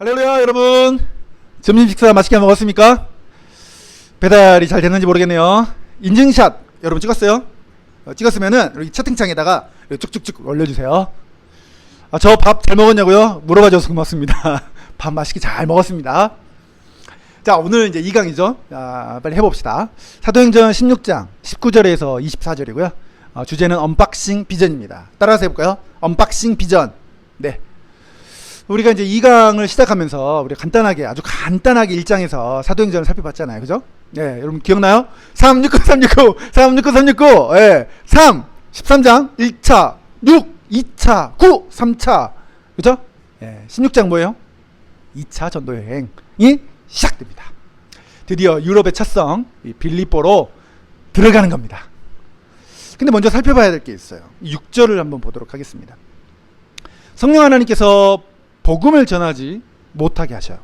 할렐루야. 여러분, 점심 식사 맛있게 먹었습니까? 배달이 잘 됐는지 모르겠네요. 인증샷 여러분 찍었어요? 찍었으면은 여기 채팅창에다가 쭉쭉쭉 올려주세요. 저 밥 잘 먹었냐고요? 물어봐줘서 고맙습니다. 밥 맛있게 잘 먹었습니다. 자, 오늘 이제 2강이죠. 빨리 해봅시다. 사도행전 16장 19절에서 24절이고요. 주제는 언박싱 비전입니다. 따라서 해볼까요? 언박싱 비전. 네. 우리가 이제 2강을 시작하면서 우리 아주 간단하게 1장에서 사도행전을 살펴봤잖아요. 그죠? 네, 여러분 기억나요? 369. 예. 3, 13장 1차, 6, 2차, 9, 3차. 그죠? 예. 16장 뭐예요? 2차 전도 여행이 시작됩니다. 드디어 유럽의 첫 성 빌립보로 들어가는 겁니다. 근데 먼저 살펴봐야 될 게 있어요. 6절을 한번 보도록 하겠습니다. 성령 하나님께서 복음을 전하지 못하게 하셔요.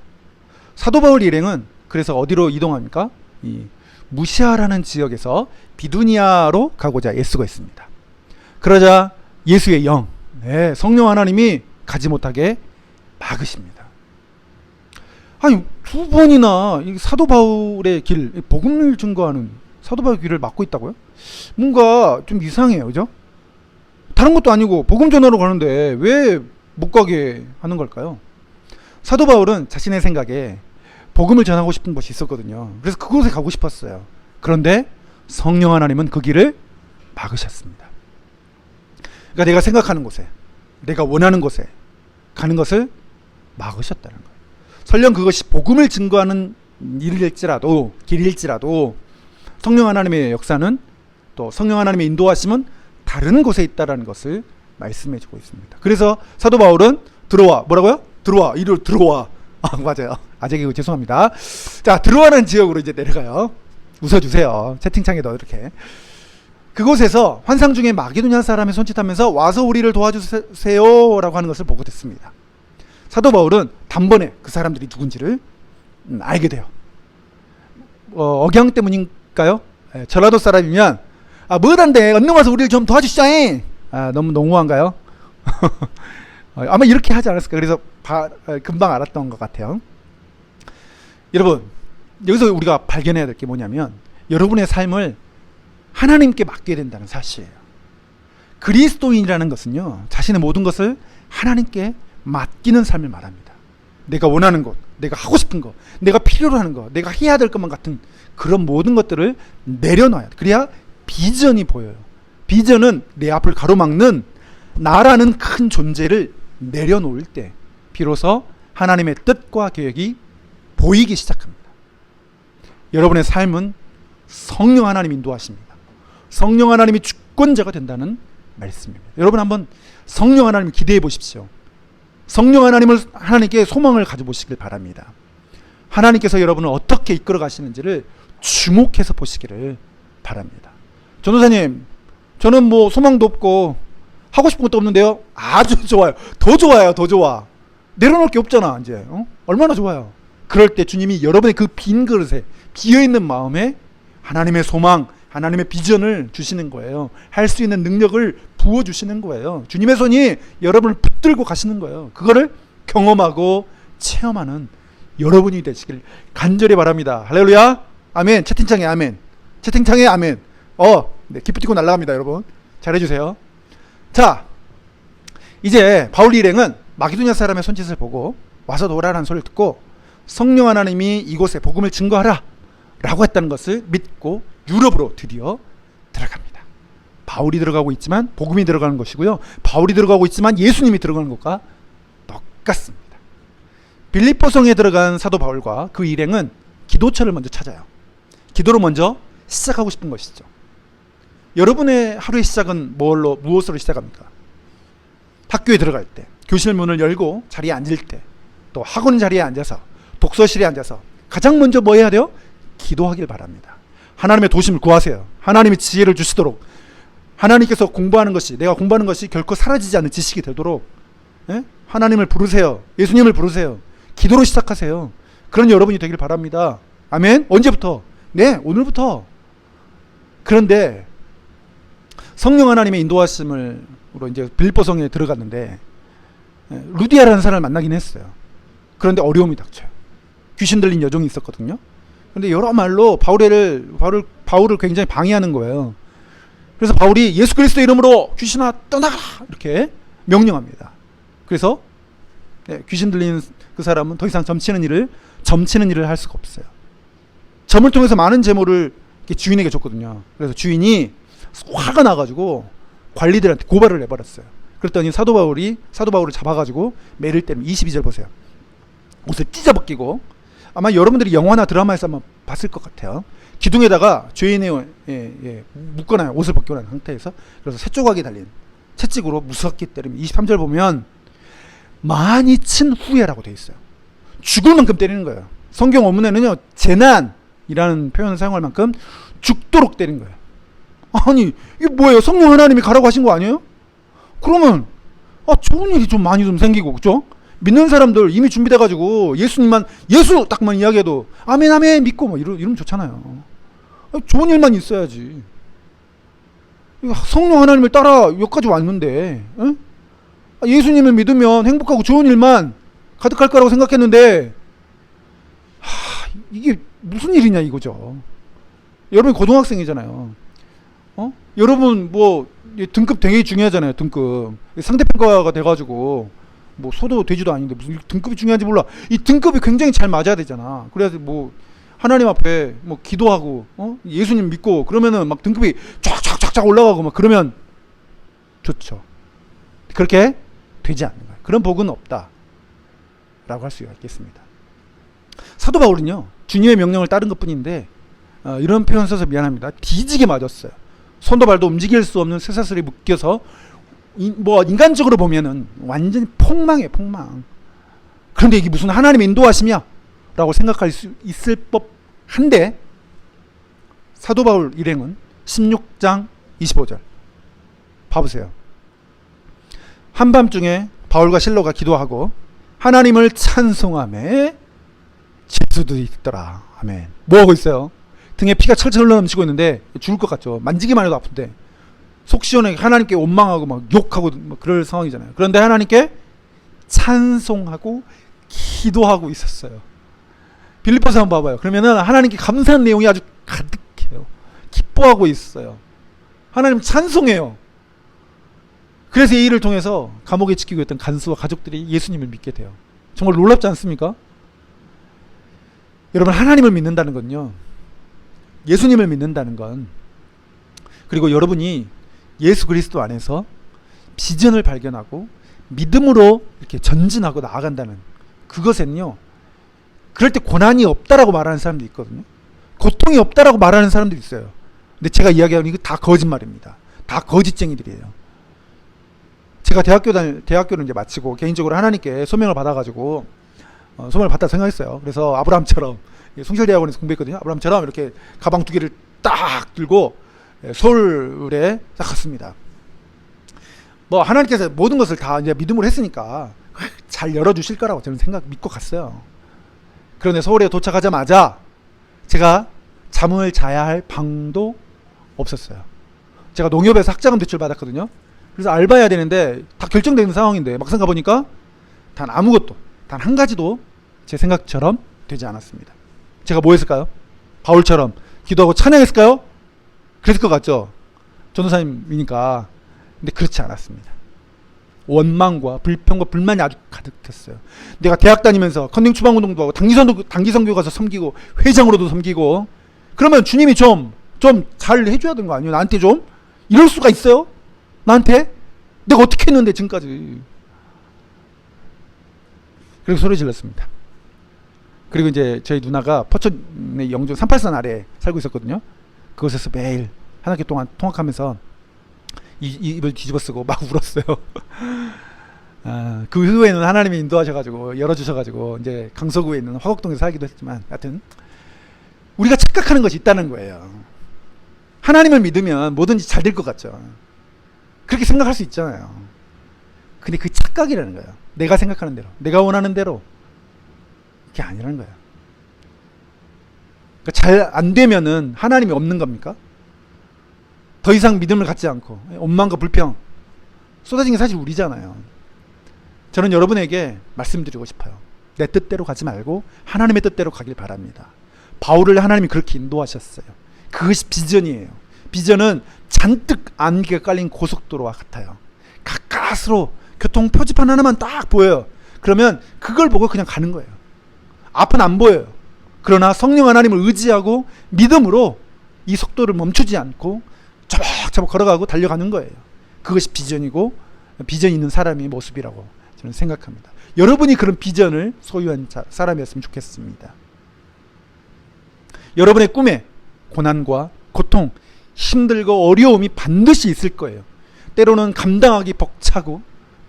사도 바울 일행은 그래서 어디로 이동합니까? 이 무시아라는 지역에서 비두니아로 가고자 애쓰고 있습니다. 그러자 예수의 영, 성령 하나님이 가지 못하게 막으십니다. 아니, 두 번이나 사도 바울의 길, 복음을 증거하는 사도 바울의 길을 막고 있다고요? 뭔가 좀 이상해요. 그죠? 다른 것도 아니고 복음 전하러 가는데 왜 못 가게 하는 걸까요? 사도 바울은 자신의 생각에 복음을 전하고 싶은 곳이 있었거든요. 그래서 그곳에 가고 싶었어요. 그런데 성령 하나님은 그 길을 막으셨습니다. 그러니까 내가 생각하는 곳에, 내가 원하는 곳에 가는 것을 막으셨다는 거예요. 설령 그것이 복음을 증거하는 길일지라도 성령 하나님의 역사는, 또 성령 하나님의 인도하심은 다른 곳에 있다는 것을 말씀해주고 있습니다. 그래서 사도 바울은 들어와, 뭐라고요? 들어와, 이리로 들어와. 맞아요. 아재개그 죄송합니다. 자, 들어와는 지역으로 이제 내려가요. 웃어주세요. 채팅창에도 이렇게. 그곳에서 환상 중에 마게도냐 사람이 손짓하면서 와서 우리를 도와주세요 라고 하는 것을 보고 됐습니다. 사도 바울은 단번에 그 사람들이 누군지를 알게 돼요. 억양 때문일까요? 전라도 사람이면 뭐단데 얼른 와서 우리를 좀 도와주시자잉. 너무 농후한가요? 아마 이렇게 하지 않았을까. 그래서 금방 알았던 것 같아요. 여러분, 여기서 우리가 발견해야 될 게 뭐냐면 여러분의 삶을 하나님께 맡겨야 된다는 사실이에요. 그리스도인이라는 것은요, 자신의 모든 것을 하나님께 맡기는 삶을 말합니다. 내가 원하는 것, 내가 하고 싶은 것, 내가 필요로 하는 것, 내가 해야 될 것만 같은 그런 모든 것들을 내려놔야 돼. 그래야 비전이 보여요. 비전은 내 앞을 가로막는 나라는 큰 존재를 내려놓을 때 비로소 하나님의 뜻과 계획이 보이기 시작합니다. 여러분의 삶은 성령 하나님 인도하십니다. 성령 하나님이 주권자가 된다는 말씀입니다. 여러분 한번 성령 하나님을 기대해 보십시오. 성령 하나님께 소망을 가져보시길 바랍니다. 하나님께서 여러분을 어떻게 이끌어 가시는지를 주목해서 보시기를 바랍니다. 전도사님, 저는 뭐 소망도 없고 하고 싶은 것도 없는데요. 아주 좋아요. 더 좋아. 내려놓을 게 없잖아 이제. 얼마나 좋아요. 그럴 때 주님이 여러분의 그 빈 그릇에, 비어있는 마음에 하나님의 소망, 하나님의 비전을 주시는 거예요. 할 수 있는 능력을 부어주시는 거예요. 주님의 손이 여러분을 붙들고 가시는 거예요. 그거를 경험하고 체험하는 여러분이 되시길 간절히 바랍니다. 할렐루야. 아멘. 채팅창에 아멘. 네, 기프티콘 날라갑니다. 여러분 잘해주세요. 자, 이제 바울 일행은 마게도냐 사람의 손짓을 보고 와서 도와라는 소리를 듣고 성령 하나님이 이곳에 복음을 증거하라 라고 했다는 것을 믿고 유럽으로 드디어 들어갑니다. 바울이 들어가고 있지만 복음이 들어가는 것이고요, 바울이 들어가고 있지만 예수님이 들어가는 것과 똑같습니다. 빌립보 성에 들어간 사도 바울과 그 일행은 기도처를 먼저 찾아요. 기도로 먼저 시작하고 싶은 것이죠. 여러분의 하루의 시작은 무엇으로 시작합니까? 학교에 들어갈 때, 교실 문을 열고 자리에 앉을 때, 또 학원 자리에 앉아서, 독서실에 앉아서 가장 먼저 뭐 해야 돼요? 기도하길 바랍니다. 하나님의 도심을 구하세요. 하나님의 지혜를 주시도록, 하나님께서 내가 공부하는 것이 결코 사라지지 않는 지식이 되도록 하나님을 부르세요. 예수님을 부르세요. 기도로 시작하세요. 그런 여러분이 되길 바랍니다. 아멘. 언제부터? 네, 오늘부터. 그런데 성령 하나님의 인도하심으로 이제 빌립보 성에 들어갔는데 루디아라는 사람을 만나긴 했어요. 그런데 어려움이 닥쳐요. 귀신 들린 여종이 있었거든요. 그런데 여러 말로 바울을 굉장히 방해하는 거예요. 그래서 바울이 예수 그리스도 이름으로 귀신아 떠나라 이렇게 명령합니다. 그래서 귀신 들린 그 사람은 더 이상 점치는 일을 할 수가 없어요. 점을 통해서 많은 재물을 주인에게 줬거든요. 그래서 주인이 화가 나가지고 관리들한테 고발을 해버렸어요. 그랬더니 사도 바울을 잡아가지고 매를 때리면 22절 보세요. 옷을 찢어벗기고, 아마 여러분들이 영화나 드라마에서 한번 봤을 것 같아요. 기둥에다가 죄인의 묶어놔요. 옷을 벗기고 난 상태에서. 그래서 새 조각이 달린 채찍으로 무섭게 때리면 23절 보면 많이 친 후에라고 되어 있어요. 죽을 만큼 때리는 거예요. 성경 원문에는요, 재난이라는 표현을 사용할 만큼 죽도록 때린 거예요. 아니 이게 뭐예요? 성령 하나님이 가라고 하신 거 아니에요? 그러면 좋은 일이 좀 많이 좀 생기고, 그죠? 믿는 사람들 이미 준비돼가지고 예수 딱만 이야기해도 아멘 아멘 믿고 뭐 이러면 좋잖아요. 좋은 일만 있어야지. 성령 하나님을 따라 여기까지 왔는데, 예수님을 믿으면 행복하고 좋은 일만 가득할 거라고 생각했는데, 이게 무슨 일이냐 이거죠. 여러분 고등학생이잖아요. 여러분 뭐 등급 되게 중요하잖아요. 등급 상대평가가 돼가지고 뭐 소도 되지도 않는데 무슨 등급이 중요한지 몰라. 이 등급이 굉장히 잘 맞아야 되잖아. 그래서 뭐 하나님 앞에 뭐 기도하고 예수님 믿고 그러면은 막 등급이 쫙쫙쫙쫙 올라가고 막 그러면 좋죠. 그렇게 되지 않는 거예요. 그런 복은 없다라고 할 수가 있겠습니다. 사도 바울은요, 주님의 명령을 따른 것뿐인데 이런 표현 써서 미안합니다. 뒤지게 맞았어요. 손도 발도 움직일 수 없는 쇠사슬에 묶여서 뭐 인간적으로 보면은 완전히 폭망이에요, 폭망. 그런데 이게 무슨 하나님의 인도하심이야? 라고 생각할 수 있을 법한데, 사도 바울 일행은 16장 25절 봐보세요. 한밤중에 바울과 실로가 기도하고 하나님을 찬송하며 제수도 있더라. 아멘. 뭐하고 있어요? 등에 피가 철철 흘러넘치고 있는데 죽을 것 같죠. 만지기만 해도 아픈데 속 시원하게 하나님께 원망하고 막 욕하고 막 그럴 상황이잖아요. 그런데 하나님께 찬송하고 기도하고 있었어요. 빌립보서 한번 봐봐요. 그러면은 하나님께 감사한 내용이 아주 가득해요. 기뻐하고 있어요. 하나님 찬송해요. 그래서 이 일을 통해서 감옥에 지키고 있던 간수와 가족들이 예수님을 믿게 돼요. 정말 놀랍지 않습니까? 여러분, 하나님을 믿는다는 건요, 예수님을 믿는다는 건, 그리고 여러분이 예수 그리스도 안에서 비전을 발견하고 믿음으로 이렇게 전진하고 나아간다는 그것엔요, 그럴 때 고난이 없다라고 말하는 사람도 있거든요. 고통이 없다라고 말하는 사람도 있어요. 근데 제가 이야기하는 이거 다 거짓말입니다. 다 거짓쟁이들이에요. 제가 대학교를 이제 마치고 개인적으로 하나님께 소명을 받아가지고 소명을 받다 생각했어요. 그래서 아브라함처럼, 숭실대학원에서 공부했거든요. 아브라함처럼 이렇게 가방 2개를 딱 들고 서울에 딱 갔습니다. 뭐 하나님께서 모든 것을 다 이제 믿음으로 했으니까 잘 열어주실 거라고 저는 믿고 갔어요. 그런데 서울에 도착하자마자 제가 잠을 자야 할 방도 없었어요. 제가 농협에서 학자금 대출 받았거든요. 그래서 알바해야 되는데 다 결정되는 상황인데 막상 가보니까 단 아무것도, 단 한 가지도 제 생각처럼 되지 않았습니다. 제가 뭐 했을까요? 바울처럼 기도하고 찬양했을까요? 그랬을 것 같죠? 전도사님이니까. 근데 그렇지 않았습니다. 원망과 불평과 불만이 아주 가득했어요. 내가 대학 다니면서 컨닝 추방운동도 하고 단기선교 가서 섬기고 회장으로도 섬기고, 그러면 주님이 좀 잘 해줘야 되는 거 아니에요? 나한테 좀? 이럴 수가 있어요? 나한테? 내가 어떻게 했는데 지금까지. 그리고 소리 질렀습니다. 그리고 이제 저희 누나가 포천의 영종 38선 아래에 살고 있었거든요. 그곳에서 매일 한 학기 동안 통학하면서 입을 뒤집어쓰고 막 울었어요. 그 후에는 하나님이 인도하셔가지고 열어주셔가지고 이제 강서구에 있는 화곡동에서 살기도 했지만, 하여튼 우리가 착각하는 것이 있다는 거예요. 하나님을 믿으면 뭐든지 잘 될 것 같죠. 그렇게 생각할 수 있잖아요. 근데 그 착각이라는 거예요. 내가 생각하는 대로, 내가 원하는 대로 그게 아니라는 거예요. 그러니까 잘 안 되면은 하나님이 없는 겁니까? 더 이상 믿음을 갖지 않고 원망과 불평 쏟아진 게 사실 우리잖아요. 저는 여러분에게 말씀드리고 싶어요. 내 뜻대로 가지 말고 하나님의 뜻대로 가길 바랍니다. 바울을 하나님이 그렇게 인도하셨어요. 그것이 비전이에요. 비전은 잔뜩 안개가 깔린 고속도로와 같아요. 가까스로 교통 표지판 하나만 딱 보여요. 그러면 그걸 보고 그냥 가는 거예요. 앞은 안 보여요. 그러나 성령 하나님을 의지하고 믿음으로 이 속도를 멈추지 않고 차박차박 걸어가고 달려가는 거예요. 그것이 비전이고 비전 있는 사람의 모습이라고 저는 생각합니다. 여러분이 그런 비전을 소유한 사람이었으면 좋겠습니다. 여러분의 꿈에 고난과 고통, 힘들고 어려움이 반드시 있을 거예요. 때로는 감당하기 벅차고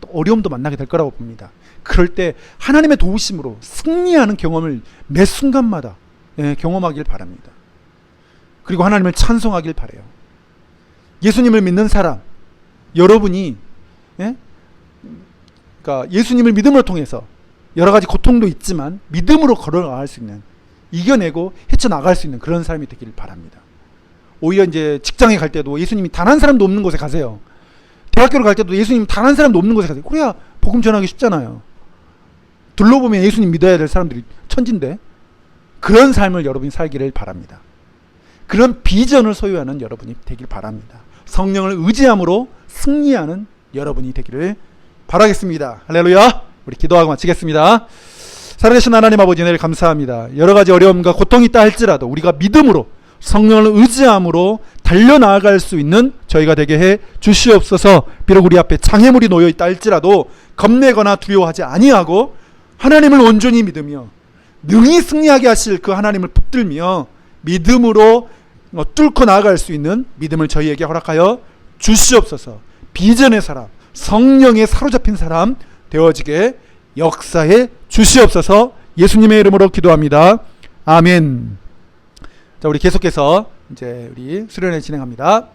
또 어려움도 만나게 될 거라고 봅니다. 그럴 때 하나님의 도우심으로 승리하는 경험을 매 순간마다 경험하길 바랍니다. 그리고 하나님을 찬송하길 바라요. 예수님을 믿는 사람, 여러분이 그러니까 예수님을 믿음으로 통해서 여러 가지 고통도 있지만 믿음으로 걸어나갈 수 있는, 이겨내고 헤쳐나갈 수 있는 그런 삶이 되기를 바랍니다. 오히려 이제 직장에 갈 때도 예수님이 단 한 사람도 없는 곳에 가세요. 대학교를 갈 때도 예수님 단 한 사람도 없는 곳에 가세요. 그래야 복음 전하기 쉽잖아요. 둘러보면 예수님 믿어야 될 사람들이 천진데, 그런 삶을 여러분이 살기를 바랍니다. 그런 비전을 소유하는 여러분이 되길 바랍니다. 성령을 의지함으로 승리하는 여러분이 되기를 바라겠습니다. 할렐루야. 우리 기도하고 마치겠습니다. 살아계신 하나님 아버지, 은혜를 감사합니다. 여러 가지 어려움과 고통이 있다 할지라도 우리가 믿음으로 성령을 의지함으로 달려나아갈 수 있는 저희가 되게 해 주시옵소서. 비록 우리 앞에 장애물이 놓여 있다 할지라도 겁내거나 두려워하지 아니하고 하나님을 온전히 믿으며 능히 승리하게 하실 그 하나님을 붙들며 믿음으로 뚫고 나아갈 수 있는 믿음을 저희에게 허락하여 주시옵소서. 비전의 사람, 성령에 사로잡힌 사람 되어지게 역사해 주시옵소서. 예수님의 이름으로 기도합니다. 아멘. 자, 우리 계속해서 이제 우리 수련회 진행합니다.